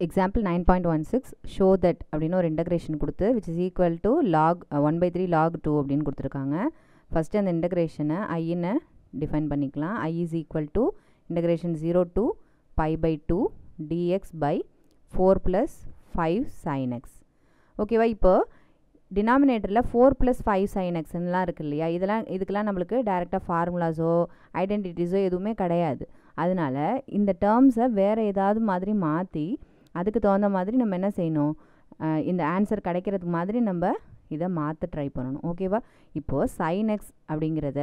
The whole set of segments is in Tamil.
example 9.16 show that அப்படின்னு ஒரு இன்டகிரேஷன் கொடுத்து which is equal to log 1/3 log 2 அப்படின்னு கொடுத்துருக்காங்க. ஃபஸ்ட்டு அந்த இன்டகிரேஷனை ஐன்னு டிஃபைன் பண்ணிக்கலாம். I is equal to integration 0 to pi by 2 dx by 4 plus 5 sin x. ஓகேவா? இப்போ டினாமினேட்டரில் 4 + 5 sin xலாம் இருக்கு இல்லையா, இதுக்கெல்லாம் நம்மளுக்கு டைரெக்டாக ஃபார்முலாஸோ ஐடென்டிட்டிஸோ எதுவுமே கிடையாது. அதனால் இந்த டேர்ம்ஸை வேறு ஏதாவது மாதிரி மாற்றி அதுக்கு தகுந்த மாதிரி நம்ம என்ன செய்யணும், இந்த ஆன்சர் கிடைக்கிறதுக்கு மாதிரி நம்ம இதை மாற்ற ட்ரை பண்ணணும். ஓகேவா? இப்போது sin x அப்படிங்கிறத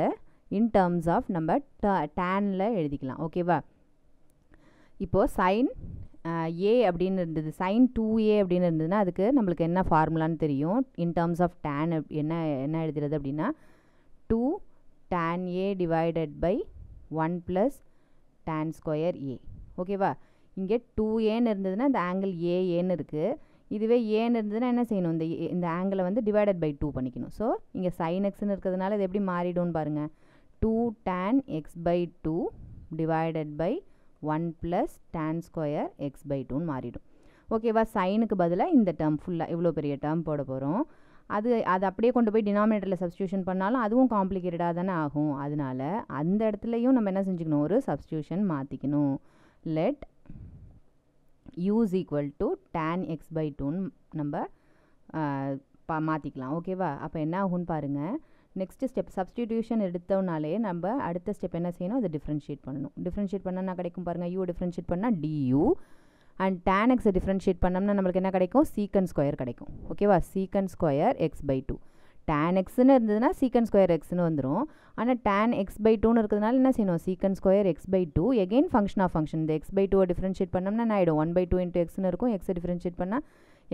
இன் டேர்ம்ஸ் ஆஃப் நம்ம டேனில் எழுதிக்கலாம். ஓகேவா? இப்போது sin a அப்படின்னு இருந்தது, sin 2a அப்படின்னு இருந்ததுன்னா அதுக்கு நம்மளுக்கு என்ன ஃபார்முலான்னு தெரியும். இன் டேர்ம்ஸ் ஆஃப் tan என்ன எழுதுறது அப்படின்னா 2 tan a divided by 1 + tan square a. ஓகேவா? இங்கே 2aன்னு இருந்ததுன்னா இந்த ஆங்கிள் ஏன்னு இருக்குது. இதுவே ஏன்னு இருந்ததுன்னா என்ன செய்யணும், இந்த ஆங்கிளை வந்து டிவைடட் பை 2 பண்ணிக்கணும். ஸோ இங்கே sin xன்னு இருக்கிறதுனால இது எப்படி மாறிடும்னு பாருங்கள். 2 tan x by 2 divided by 1 + tan square x by 2ன்னு மாறிடும். ஓகேவா? சைனுக்கு பதிலாக இந்த டேர்ம் ஃபுல்லாக இவ்வளோ பெரிய டேர்ம் போட போகிறோம். அது அப்படியே கொண்டு போய் டினாமினேட்டரில் சப்ஸ்டியூஷன் பண்ணாலும் அதுவும் காம்ப்ளிகேட்டடாக தானே ஆகும். அதனால் அந்த இடத்துலையும் நம்ம என்ன செஞ்சுக்கணும், ஒரு சப்ஸ்டியூஷன் மாற்றிக்கணும். Let u is equal to tan x by 2ன்னு நம்ம மாற்றிக்கலாம். ஓகேவா? அப்போ என்ன ஆகும்னு பாருங்கள். நெக்ஸ்ட்டு ஸ்டெப் சப்ஸ்டிடியூஷன் எடுத்தோம்னாலே நம்ம அடுத்த ஸ்டெப் என்ன செய்யணும், அதை டிஃப்ரென்ஷியேட் பண்ணணும். டிஃப்ரென்ஷியேட் பண்ணால் என்ன கிடைக்கும் பாருங்கள். u டிஃப்ரென்ஷியேட் பண்ணால் du and tan x differentiate பண்ணோம்னா நம்மளுக்கு என்ன கிடைக்கும், சீக்கன் ஸ்கொயர் கிடைக்கும். ஓகேவா? சீக்கன் ஸ்கொயர் x by 2. tan xன்னு இருந்ததுன்னா சீக்கன் ஸ்கொயர் xன்னு வந்துடும். ஆனால் tan x by 2ன்னு இருக்கிறதுனால என்ன செய்யணும், secant square x by 2 again function of function. இந்த x by 2 டிஃப்ரென்ஷியேட் பண்ணோம்னா என்ன ஆகிடும், 1/2 into xன்னு இருக்கும். x டிஃப்ரென்ஷியேட் பண்ணால்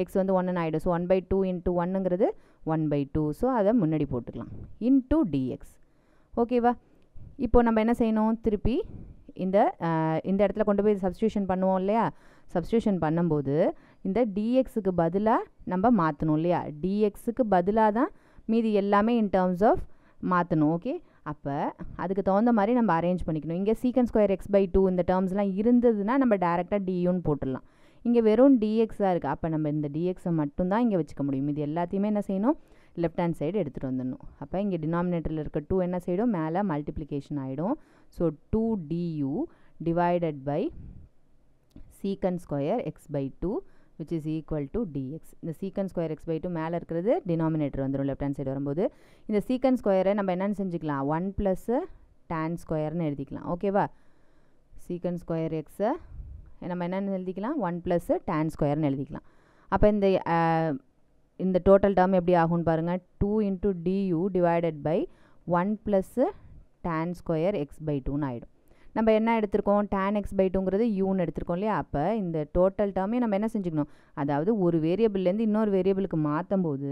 x வந்து 1ன்னு ஆகிடும். So 1/2 into 1ங்கிறது 1/2. ஸோ அதை முன்னாடி போட்டுக்கலாம். Into dx. ஓகேவா? இப்போது நம்ம என்ன செய்யணும், திருப்பி இந்த இடத்துல கொண்டு போய் சப்ஸ்டியூஷன் பண்ணுவோம் இல்லையா. சப்ஸ்டியூஷன் பண்ணும்போது இந்த dxக்கு பதிலாக நம்ம மாற்றணும் இல்லையா. dxக்கு பதிலாக தான் மீதி எல்லாமே இன் டேர்ம்ஸ் ஆஃப் மாற்றணும். ஓகே, அப்போ அதுக்கு தகுந்த மாதிரி நம்ம அரேஞ்ச் பண்ணிக்கணும். இங்கே சீக்கன் ஸ்கொயர் x by 2 இந்த டேர்ம்ஸ்லாம் இருந்ததுன்னா நம்ம டேரெக்டாக duன்னு போட்டுடலாம். இங்கே வெறும் dxஆக இருக்குது. அப்போ நம்ம இந்த dxஐ மட்டும்தான் இங்கே வச்சுக்க முடியும். இது எல்லாத்தையுமே என்ன செய்யணும், லெஃப்ட் ஹேண்ட் சைடு எடுத்துகிட்டு வந்துடணும். அப்போ இங்கே டினாமினேட்டரில் இருக்க 2 என்ன செய்யும், மேலே மல்டிப்ளிகேஷன் ஆகிடும். So 2 du divided by secant square x by 2 which is equal to dx. இந்த சீக்கன் ஸ்கொயர் x by 2 மேலே இருக்கிறது டினாமினேட்டர் வந்துடும் லெஃப்ட் ஹேண்ட் சைடு வரும்போது. இந்த சீக்கன் ஸ்கொயரை நம்ம என்னென்னு செஞ்சுக்கலாம், 1 + tan ஸ்கொயர்னு எழுதிக்கலாம். ஓகேவா? சீக்கன் ஸ்கொயர் எக்ஸை நம்ம என்னென்னு எழுதிக்கலாம், 1 + tan ஸ்கொயர்னு எழுதிக்கலாம். அப்போ இந்த டோட்டல் டேர்ம் எப்படி ஆகும்னு பாருங்கள். 2 into du divided by 1 + tan square x by 2ன்னு ஆகிடும். நம்ம என்ன எடுத்திருக்கோம், tan x by 2ங்கிறது uன்னு எடுத்திருக்கோம் இல்லையா. அப்போ இந்த டோட்டல் டேர்மே நம்ம என்ன செஞ்சுக்கணும், அதாவது ஒரு வேரியபிள்லேருந்து இன்னொரு வேரியபிளுக்கு மாற்றும் போது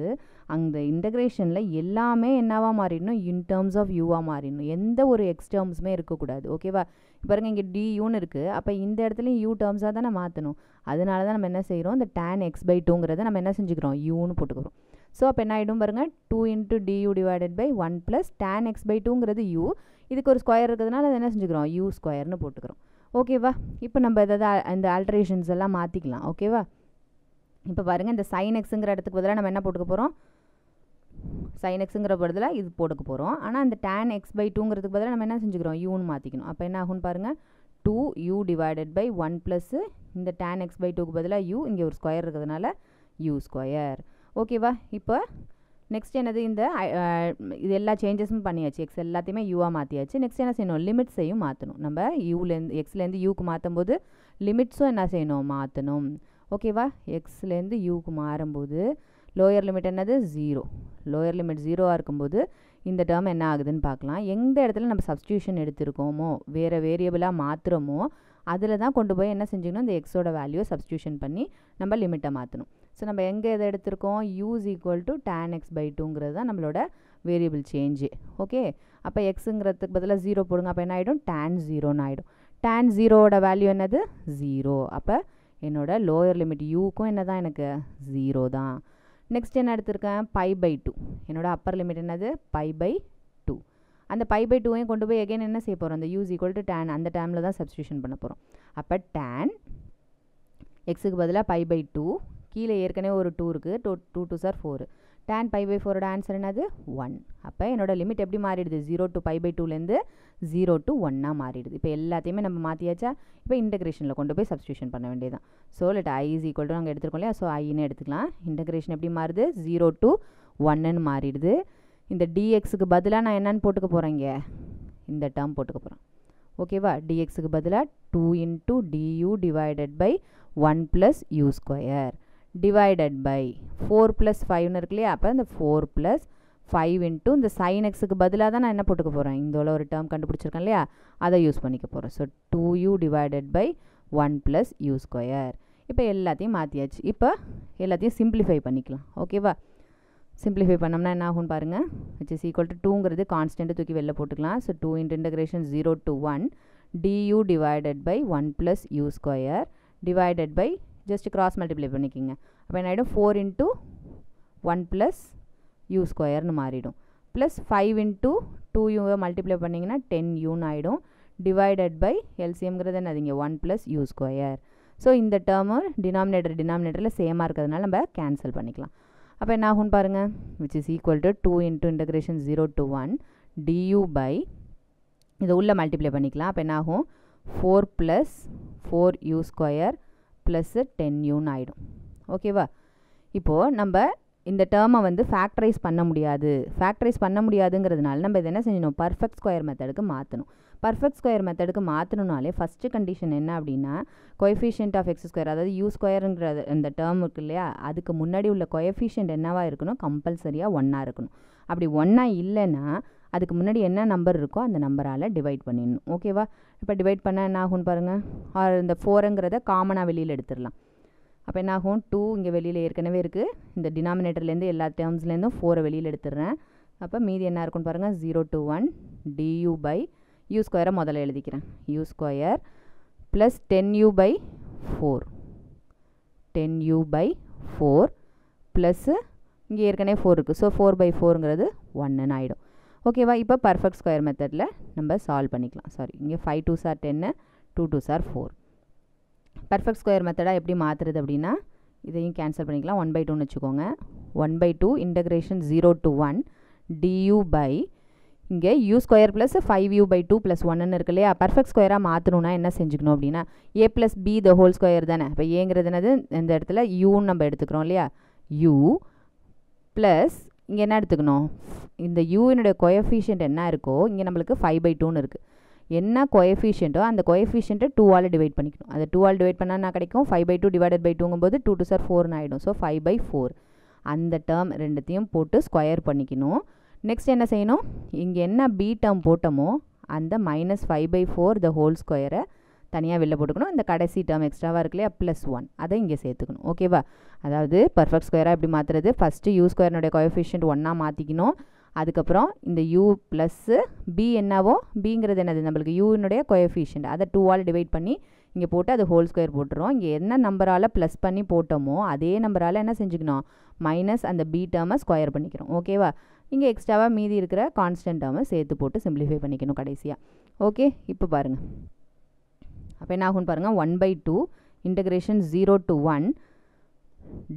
அந்த இன்டகிரேஷனில் எல்லாமே என்னவாக மாறிடணும், இன் டேர்ம்ஸ் ஆஃப் யூவாக மாறிடணும். எந்த ஒரு எக்ஸ் டேர்ம்ஸுமே இருக்கக்கூடாது. ஓகேவா? பாருங்கள் இங்கே duன்னு இருக்குது. அப்போ இந்த இடத்துலையும் u டேர்ம்ஸாக தானே மாற்றணும். அதனால தான் நம்ம என்ன செய்கிறோம், இந்த tan x by 2ங்கிறத நம்ம என்ன செஞ்சுக்கிறோம், uன்னு போட்டுக்கிறோம். ஸோ அப்போ என்ன ஆகிடும் பாருங்கள், 2 into du divided by 1 + tan x by 2ங்கிறது u. இதுக்கு ஒரு ஸ்கொயர் இருக்கிறதுனால அதை என்ன செஞ்சுக்கிறோம், u ஸ்கொயர்னு போட்டுக்கிறோம். ஓகேவா? இப்போ நம்ம எதாவது இந்த ஆல்ட்ரேஷன்ஸ் எல்லாம் மாற்றிக்கலாம். ஓகேவா? இப்போ பாருங்கள், இந்த sin xங்கிற இடத்துக்கு பதிலாக நம்ம என்ன போட்டுக்க போகிறோம், sin xங்கிற பதிலாக இது போட்டுக்க போகிறோம். ஆனால் இந்த tan x by 2ங்கிறதுக்கு பதிலாக நம்ம என்ன செஞ்சுக்கிறோம், uன்னு மாற்றிக்கணும். அப்போ என்ன ஆகும்னு பாருங்கள், 2u டிவைடட் பை 1 + இந்த tan x by 2க்கு பதிலாக u, இங்கே ஒரு ஸ்கொயர் இருக்கிறதுனால u ஸ்கொயர். ஓகேவா? இப்போ நெக்ஸ்ட் என்னது, இது எல்லா சேஞ்சஸும் பண்ணியாச்சு. எக்ஸ் எல்லாத்தையுமே யூவாக மாற்றியாச்சு. நெக்ஸ்ட் என்ன செய்யணும், லிமிட்ஸையும் மாற்றணும். நம்ம எக்ஸ்லேருந்து யூக்கு மாற்றும் போது லிமிட்ஸும் என்ன செய்யணும், மாற்றணும். ஓகேவா? எக்ஸ்லேருந்து யூக்கு மாறும்போது லோயர் லிமிட் என்னது, 0. லோயர் லிமிட் 0ஆக இருக்கும்போது இந்த டேர்ம் என்ன ஆகுதுன்னு பார்க்கலாம். எந்த இடத்துல நம்ம சப்ஸ்டியூஷன் எடுத்திருக்கோமோ, வேறு வேரியபிளாக மாற்றுறோமோ அதில் தான் கொண்டு போய் என்ன செஞ்சுக்கணும், இந்த எக்ஸோட வேல்யூ சப்ஸ்டியூஷன் பண்ணி நம்ம லிமிட்டை மாற்றணும். ஸோ நம்ம எங்கே எதை எடுத்திருக்கோம், u is equal to tan x by 2ங்கிறது தான் நம்மளோட வேரியபிள் சேஞ்சு. ஓகே, அப்போ எக்ஸுங்கிறதுக்கு பதிலாக 0 போடுங்க. அப்போ என்ன ஆகிடும், tan 0ன்னு ஆகிடும். tan 0ஓட வேல்யூ என்னது, 0. அப்போ என்னோட லோயர் லிமிட் யூக்கும் என்ன தான், எனக்கு 0 தான். நெக்ஸ்ட் என்ன எடுத்திருக்கேன், pi by 2. என்னோட அப்பர் லிமிட் என்னது, pi by 2. அந்த pi by 2ஐயும் கொண்டு போய் எகைன் என்ன செய்ய போகிறோம், அந்த u is equal to tan அந்த டேர்மில் தான் சப்ஸ்டியூஷன் பண்ண போகிறோம். அப்போ tan எக்ஸுக்கு பதிலாக பை பை 2, கீழே ஏற்கனவே ஒரு 2 இருக்குது, 2 2 சார் 4. tan பை பை 4ஓட ஆன்சர் என்னது 1. அப்போ என்னோட லிமிட் எப்படி மாறிடுது, 0 to பை பை 2லேருந்து 0 to 1 மாறிடுது. இப்போ எல்லாத்தையுமே நம்ம மாற்றியாச்சா, இப்போ இன்டகிரேஷனில் கொண்டு போய் சப்ஸ்டியூஷன் பண்ண வேண்டியதான். So let I is equal to நாங்கள் எடுத்துருக்கோம் இல்லையா, ஸோ ஐன்னு எடுத்துக்கலாம். இன்டகிரேஷன் எப்படி மாறுது, 0 to 1ன்னு மாறிடுது. இந்த dxக்கு பதிலாக நான் என்னன்னு போட்டுக்க போகிறேன், இங்கே இந்த டேர்ம் போட்டுக்க போகிறேன். ஓகேவா, dxக்கு பதிலாக 2 into du divided by 1 plus u square divided by 4 plus 5ன்னு இருக்கு இல்லையா, அப்போ இந்த 4 plus 5 into இந்த sin xக்கு பதிலாக தான் நான் என்ன போட்டுக்க போகிறேன், இந்த ஒரு டேர்ம் கண்டுபிடிச்சிருக்கேன் இல்லையா, அதை யூஸ் பண்ணிக்க போகிறேன். So 2u divided by 1 plus u square. இப்போ எல்லாத்தையும் மாற்றியாச்சு. இப்போ எல்லாத்தையும் சிம்பிளிஃபை பண்ணிக்கலாம். ஓகேவா, சிம்பிளிஃபை பண்ணோம்னா என்ன ஆகும்னு பாருங்கள், which is equal to 2ங்கிறது கான்ஸ்டன்ட்டு தூக்கி வெளில போட்டுக்கலாம். So 2 into integration 0 to 1 du divided by 1 plus u square divided by just cross multiply பண்ணிக்கிங்க. அப்போ என்ன ஆகிடும், 4 into 1 plus u ஸ்கொயர்னு மாறிடும். ப்ளஸ் 5 into 2u மல்டிப்ளை பண்ணிங்கன்னா 10uன்னு ஆகிடும். டிவைடட் பை எல்சிஎம்ங்கிறது என்னது இங்கே 1 plus u ஸ்கொயர். ஸோ இந்த டேர்மு டினாமினேட்டரில் சேமாக இருக்கிறதுனால நம்ம கேன்சல் பண்ணிக்கலாம். அப்போ என்ன ஆகும்னு பாருங்கள், which is equal to 2 into integration 0 to 1 du by இதை உள்ளே மல்டிப்ளை பண்ணிக்கலாம். அப்போ என்ன ஆகும், 4 plus 4u ஸ்கொயர் ப்ளஸ் 10uன்னு ஆகிடும். ஓகேவா, இப்போது நம்ம இந்த டேர்மை வந்து ஃபேக்டரைஸ் பண்ண முடியாதுங்கிறதுனால நம்ம இதை என்ன செஞ்சணும், பர்ஃபெக்ட் ஸ்கொயர் மெத்தடுக்கு மாற்றணும். பர்ஃபெக்ட் ஸ்கொயர் மெத்தடுக்கு மாற்றணுனாலே ஃபஸ்ட்டு கண்டிஷன் என்ன அப்படின்னா, கோஎஃபிஷியன்ட் ஆஃப் எக்ஸ் ஸ்கொயர், அதாவது யூ ஸ்கொயருங்கிற அந்த டேர்ம் இருக்கு இல்லையா, அதுக்கு முன்னாடி உள்ள கோஎஃபிஷியன்ட் என்னவாக இருக்கணும், கம்பல்சரியாக 1 இருக்கணும். அப்படி 1 இல்லைன்னா அதுக்கு முன்னாடி என்ன நம்பர் இருக்கோ அந்த நம்பரால் டிவைட் பண்ணிடணும். ஓகேவா, இப்போ டிவைட் பண்ணால் என்ன ஆகும்னு பாருங்கள், இந்த 4ங்கிறத காமனாக வெளியில் எடுத்துடலாம். அப்போ என்ன ஆகும், 2 இங்கே வெளியில் ஏற்கனவே இருக்குது, இந்த டினாமினேட்டர்லேருந்து எல்லா டேர்ம்ஸ்லேருந்தும் 4 வெளியில் எடுத்துடுறேன். அப்போ மீதி என்ன இருக்குன்னு பாருங்கள், 0 to 1 du by u ஸ்கொயரை முதல்ல எழுதிக்கிறேன், u square plus 10u by 4 10u by 4 plus இங்கே ஏற்கனவே 4 இருக்குது, ஸோ 4 by 4ங்கிறது 1ன்னு ஆகிடும். ஓகேவா, இப்போ பர்ஃபெக்ட் ஸ்கொயர் மெத்தடில் நம்ம சால்வ் பண்ணிக்கலாம். சாரி, இங்கே 5 2s are 10, 2 2s are 4. Perfect square மெத்தடாக எப்படி மாற்றுறது அப்படின்னா, இதையும் கேன்சல் பண்ணிக்கலாம். 1/2ன்னு வச்சுக்கோங்க. 1/2 இன்டகிரேஷன் 0 to 1 du by இங்கே u square plus 5u by 2 + 1ன்னு இருக்கு இல்லையா, பர்ஃபெக்ட் ஸ்கொயராக மாற்றணுன்னா என்ன செஞ்சுக்கணும் அப்படின்னா, a + b the whole square தானே. இப்போ ஏங்கிறது என்னது, இந்த இடத்துல uன்னு நம்ம எடுத்துக்கிறோம் இல்லையா, u ப்ளஸ் இங்கே என்ன எடுத்துக்கணும், இந்த uனுடைய கோஎஃபிஷியன்ட் என்ன இருக்கோ இங்கே நம்மளுக்கு 5/2ன்னு இருக்குது. என்ன கோஎஃபிஷியன்ட்டோ அந்த கோஎஃபிஷியன்ட்டை 2ஆல் டிவைட் பண்ணிக்கணும். அதை 2ஆல் டிவைட் பண்ணால் என்ன கிடைக்கும், 5/2 டிவைடட் பை 2ங்கும்போது 2 2s are 4ன்னு ஆகிடும். ஸோ 5/4 அந்த டேர்ம் ரெண்டுத்தையும் போட்டு ஸ்கொயர் பண்ணிக்கணும். நெக்ஸ்ட் என்ன செய்யணும், இங்கே என்ன பி டேர்ம் போட்டோமோ அந்த -5/4 the whole ஸ்கொயரை தனியாக வெளில போட்டுக்கணும். இந்த கடைசி டேர்ம் எக்ஸ்ட்ராவாக இருக்கு இல்லையா, +1 அதை இங்கே சேர்த்துக்கணும். ஓகேவா, அதாவது பர்ஃபெக்ட் ஸ்கொயராக எப்படி மாற்றுறது, ஃபஸ்ட்டு u ஸ்கொயர்னுடைய கோஎஃபிஷியன்ட் 1 மாற்றிக்கணும். அதுக்கப்புறம் இந்த u ப்ளஸ்ஸு b என்னவோ, பிங்கிறது என்னது நம்மளுக்கு யூனுடைய கோஎஃபிஷியன்ட், அதை 2ஆல் டிவைட் பண்ணி இங்கே போட்டு அது ஹோல் ஸ்கொயர் போட்டுரும். இங்கே என்ன நம்பரால் ப்ளஸ் பண்ணி போட்டோமோ அதே நம்பரால் என்ன செஞ்சுக்கணும், மைனஸ் அந்த b டேர்மை ஸ்கொயர் பண்ணிக்கிறோம். ஓகேவா, இங்கே எக்ஸ்ட்ராவாக மீதி இருக்கிற கான்ஸ்டன்ட் டேர்மை சேர்த்து போட்டு சிம்பிளிஃபை பண்ணிக்கணும் கடைசியாக. ஓகே, இப்போ பாருங்கள், அப்போ என்ன ஆகும்னு பாருங்கள், 1/2 integration 0 to 1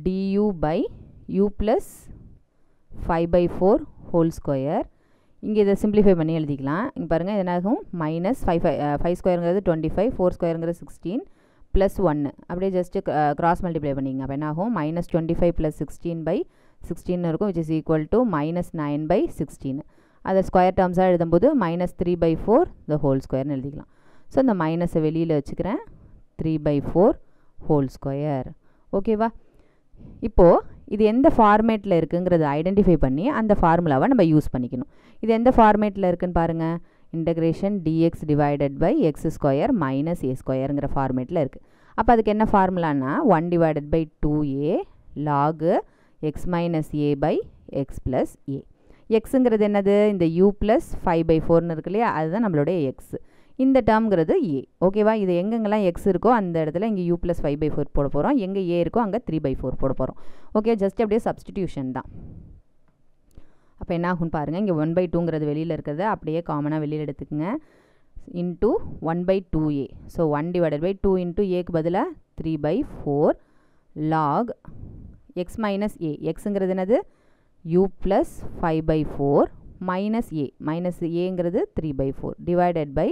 du by u plus 5/4 whole square. இங்கே இதை சிம்பிளிஃபை பண்ணி எழுதிக்கலாம். இங்கே பாருங்கள், இது என்னாகும், -5 ஸ்கொயருங்கிறது 25, 4 ஸ்கொயருங்கிறது 16 ப்ளஸ் 1 அப்படியே ஜஸ்ட்டு கிராஸ் மல்டிப்ளை பண்ணிங்க. அப்போ என்னாகும், -25 + 16/16 இருக்கும், which is equal to -9/16. அதை ஸ்கொயர் டேர்ம்ஸாக எழுதும்போது -3/4 the whole ஸ்கொயர்னு எழுதிக்கலாம். ஸோ இந்த மைனஸை வெளியில் வச்சுக்கிறேன், 3/4 ஹோல் ஸ்கொயர். ஓகேவா, இப்போது இது எந்த ஃபார்மேட்டில் இருக்குங்கிறத ஐடென்டிஃபை பண்ணி அந்த ஃபார்முலாவை நம்ம யூஸ் பண்ணிக்கணும். இது எந்த ஃபார்மேட்டில் இருக்குதுன்னு பாருங்கள், integration dx divided by x square minus a ஸ்கொயருங்கிற ஃபார்மேட்டில் இருக்குது. அப்போ அதுக்கு என்ன ஃபார்முலானா 1/2a log x minus a by x plus a. எக்ஸுங்கிறது என்னது, இந்த u ப்ளஸ் 5/4ன்னு இருக்கு இல்லையா, அதுதான் நம்மளுடைய எக்ஸ். இந்த டேர்ம்ங்கிறது a. ஓகேவா, இது எங்கெங்கெல்லாம் எக்ஸ் இருக்கோ அந்த இடத்துல இங்கே u ப்ளஸ் 5/4 போட போகிறோம், எங்கே a இருக்கோ அங்கே 3/4 போட போகிறோம். ஓகே, ஜஸ்ட் அப்படியே சப்ஸ்டிடியூஷன் தான். அப்போ என்ன ஆகும்னு பாருங்கள், இங்கே 1/2ங்கிறது வெளியில் இருக்கிறத அப்படியே காமனாக வெளியில் எடுத்துக்கோங்க, இன்ட்டு 1/2a. ஸோ 1/2 into aக்கு பதிலாக 3/4 log x minus a. xங்கிறது என்னது u plus 5/4 minus a. minus aங்கிறது 3/4 divided by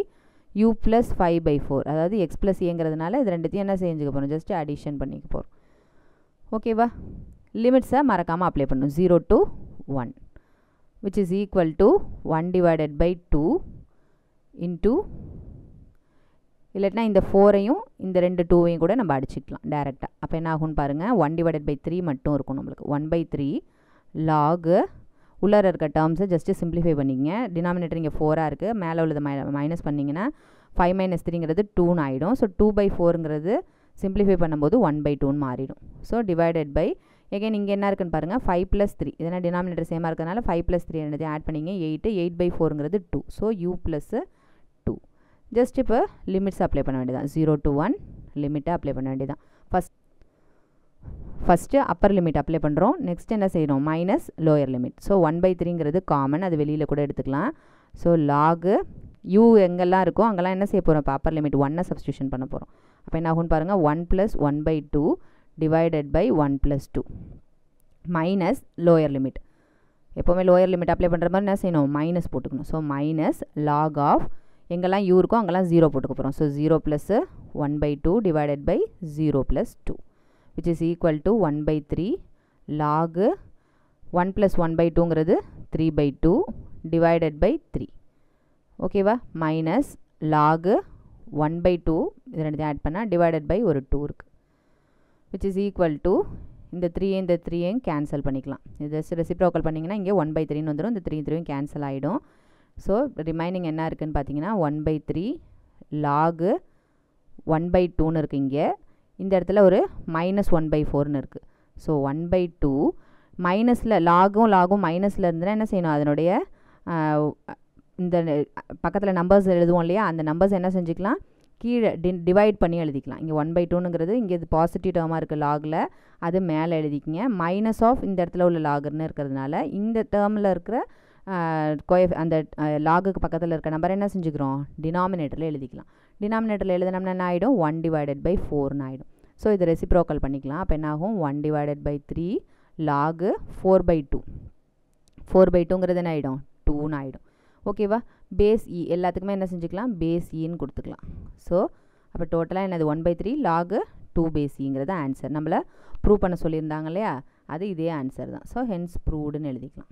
u plus 5/4. அதாவது x plus aங்கிறதுனால இது ரெண்டுத்தையும் என்ன செஞ்சுக்க போகிறோம், ஜஸ்ட் அடிஷன் பண்ணிக்க போகிறோம். ஓகேவா? லிமிட்ஸை மறக்காமல் அப்ளை பண்ணணும். 0 to 1 which is equal to 1 divided by 2 into இல்லைனா இந்த 4ஐயும் இந்த ரெண்டு 2ஐயும் கூட நம்ம அடிச்சுக்கலாம் டேரெக்டாக. அப்போ என்ன ஆகும்னு பாருங்கள், 1 divided by 3 மட்டும் இருக்கும் நம்மளுக்கு. 1/3 log உள்ளார இருக்க டேர்ம்ஸை ஜஸ்ட்டு சிம்பிளிஃபை பண்ணிங்க. டினாமினேட்டர் இங்கே 4ஆக இருக்குது, மேலே உள்ளது மைனஸ் பண்ணிங்கன்னா 5 minus 3ங்கிறது 2ன்னு ஆகிடும். ஸோ 2/4ங்கிறது சிம்பிளிஃபை பண்ணும்போது 1/2ன்னு மாறிடும். ஸோ டிவைடட் பை எகைன் இங்கே என்ன இருக்குன்னு பாருங்கள், 5 plus 3. இதனால் டினாமினேட்டர் சேமாக இருக்கிறதுனால 5 plus 3 என்னது ஆட் பண்ணிங்க 8. 8/4ங்கிறது 2. So u plus 2. ஜஸ்ட் இப்போ லிமிட்ஸ் அப்ளை பண்ண வேண்டியதான். 0 to 1 லிமிட்டை அப்ளை பண்ண வேண்டியதான். ஃபஸ்ட்டு அப்பர் லிமிட் அப்ளை பண்ணுறோம். நெக்ஸ்ட் என்ன செய்யணும், மைனஸ் லோயர் லிமிட். ஸோ 1/3ங்கிறது காமன், அது வெளியில் கூட எடுத்துக்கலாம். ஸோ லாகு u எங்கெல்லாம் இருக்கோ அங்கெல்லாம் என்ன செய்ய போகிறோம், இப்போ அப்பர் லிமிட் 1 சப்ஸ்டியூஷன் பண்ண போகிறோம். அப்போ என்ன ஆகும்னு பாருங்கள், 1 plus 1/2 divided by 1 plus 2 minus lower limit. எப்போவுமே லோயர் லிமிட் அப்ளை பண்ணுற மாதிரி என்ன செய்யணும், மைனஸ் போட்டுக்கணும். ஸோ மைனஸ் லாக் ஆஃப் எங்கெல்லாம் u இருக்கோ அங்கெல்லாம் 0 போட்டுக்க போகிறோம். So 0 plus 1/2 divided by 0 plus 2 which is equal to 1/3 log 1 plus 1/2ங்கிறது 3/2 divided by 3. ஓகேவா? மைனஸ் log 1/2 இது ரெண்டுத்தையும் ஆட் பண்ணால் divided by ஒரு 2 இருக்குது. which is equal to இந்த 3 கேன்சல் பண்ணிக்கலாம். இது ரெசிப்ரோக்கல் பண்ணிங்கன்னா இங்கே 1/3ன்னு வந்துடும். இந்த 3 கேன்சல் ஆகிடும். ஸோ ரிமைனிங் என்ன இருக்குதுன்னு பார்த்தீங்கன்னா 1/3 log 1/2ன்னு இருக்குது. இங்கே இந்த இடத்துல ஒரு மைனஸ் 1/4ன்னு இருக்குது. ஸோ 1/2 மைனஸில் லாகும் மைனஸில் இருந்துன்னா என்ன செய்யணும், அதனுடைய இந்த பக்கத்தில் நம்பர்ஸ் எழுதுவோம் இல்லையா, அந்த நம்பர்ஸ் என்ன செஞ்சுக்கலாம், கீழே டிவைட் பண்ணி எழுதிக்கலாம். இங்கே 1/2ங்கிறது இங்கே இது பாசிட்டிவ் டேர்மாக இருக்குது லாகில், அது மேலே எழுதிக்கிங்க. மைனஸ் ஆஃப் இந்த இடத்துல உள்ள லாகுன்னு இருக்கிறதுனால இந்த டேர்மில் இருக்கிற அந்த லாகுக்கு பக்கத்தில் இருக்க நம்பர் என்ன செஞ்சுக்கிறோம், டினாமினேட்டரில் எழுதிக்கலாம். டினாமினேட்டரில் எழுதினோம்னா என்ன ஆகிடும், 1 divided by 4ன்னு ஆகிடும். ஸோ இது ரெசிப்ரோக்கல் பண்ணிக்கலாம். அப்போ என்ன ஆகும், 1 divided by 3 log 4/2. 4/2ங்கிறது என்ன ஆகிடும், 2ன்னு ஆகிடும். ஓகேவா? பேஸ் இ எல்லாத்துக்குமே என்ன செஞ்சுக்கலாம், பேஸ் இன்னு கொடுத்துக்கலாம். ஸோ அப்போ டோட்டலாக என்னது 1/3 log 2 base இங்கிறது ஆன்சர். நம்மளை ப்ரூவ் பண்ண சொல்லியிருந்தாங்க இல்லையா, அது இதே ஆன்சர் தான். ஸோ ஹென்ஸ் ப்ரூவ்டுன்னு எழுதிக்கலாம்.